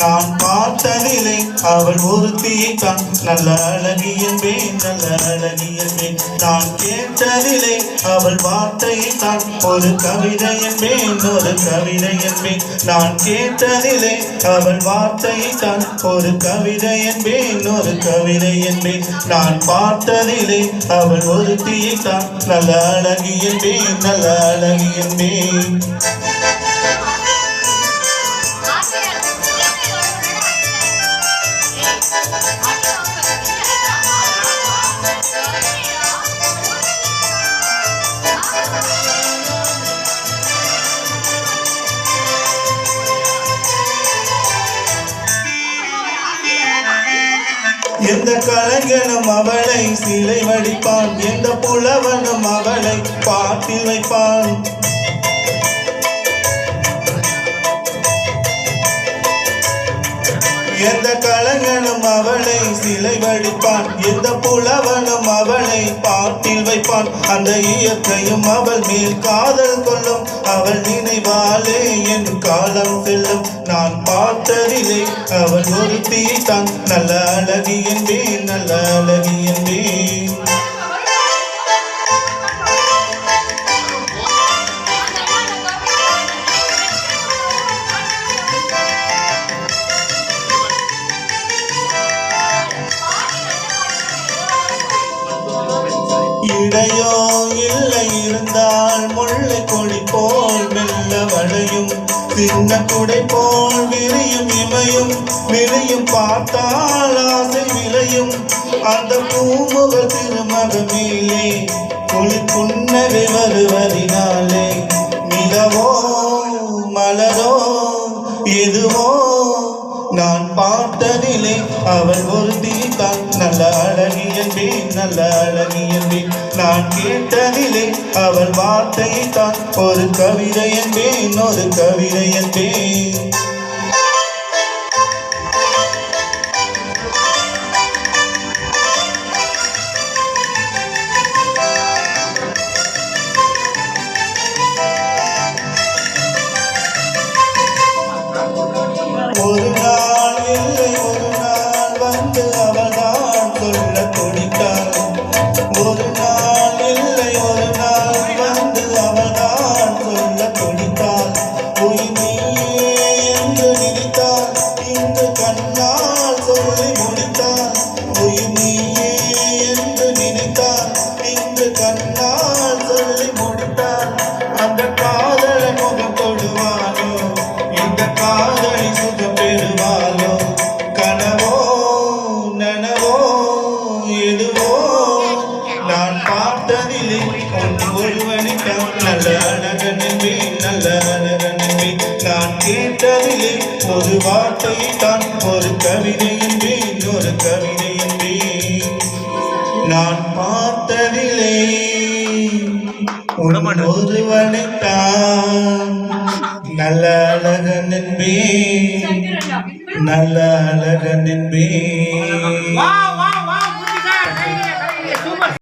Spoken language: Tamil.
நான் பார்த்ததிலே அவள் ஒருத்தியை தான் நல்ல அழகி என்பேன், நல்ல அழகி என்பேன். நான் கேட்டதிலே அவள் வார்த்தையை தான் ஒரு கவிதை என்பேன், ஒரு கவிதை என்பேன். நான் கேட்டதிலே அவள் வார்த்தையை தான் ஒரு கவிதை என்பேன், ஒரு கவிதை என்பேன். நான் பார்த்ததிலே அவள் ஒருத்தியை தான் நல்ல அழகி என்பேன், நல்ல அழகி என்பேன். எந்த கலைஞனும் அவளை சிலை வடிப்பான், எந்த புலவனும் அவளை பாட்டில் வைப்பான். எந்த கலைஞனும் அவளை சிலை வடிப்பான், எந்த புலவனும் அவளை பாட்டில் வைப்பான். அந்த இயற்கையும் அவள் மேல் காதல் கொள்ளும், அவள் நினைவாலே என் காலம் செல்லும். நான் பார்த்ததிலே அவள் ஒருத்தி தான் நல்ல அழகி என்பேன், நல்ல அழகி என்பேன். இடையோ இல்லை இருந்தால் முல்லை கொடி போல் மெல்ல வளையும், சின்ன குடை போல் விரியும் இமையும், விரியும் பார்த்தால் ஆசை விளையும். அந்த பூமுகல் திருமகமேலே குளி புன்னகை வருவதினாலே நிலவோ மலரோ எதுவோ நான் பார்த்ததிலே அவள் ஒருத்தி தான் நல்ல அழகி என்பேன், நல்ல அழகி என்பேன். நான் கேட்டதிலே அவள் வார்த்தை தான் ஒரு கவிதை என்பேன், ஒரு கவிதை என்பேன். ஒரு நாள் இல்லை ஒரு நாள் வந்து அவள் தான் சொல்ல துடித்தாள், ஒரு நாள் இல்லை ஒரு நாள் வந்து அவள் தான் சொல்ல துடித்தாள். உயிர் நீயே என்று நினைத்தாள், இன்று கண்ணால் சொல்லி முடித்தாள். உயிர் நீயே என்று நினைத்தாள், இன்று கண்ணால் சொல்லி முடித்தாள். அந்த காதலை முகம் தொடுவானோ, இந்த காதலை சுகம் பெறுவாளோ, கனவோ நனவோ எதுவோ நான் பார்த்ததிலே ஒருவனிடம் நல்ல அழகன் என்பேன், நல்ல அழகன் என்பேன். நான் கேட்டதிலே ஒரு வார்த்தை தான் ஒரு கவிதை என்பேன், ஒரு கவிதை என்பேன். நான் பார்த்ததிலே ஒருவனைத்தான் நல்ல அழகன் என்பேன், நல்ல அழகன் என்பேன்.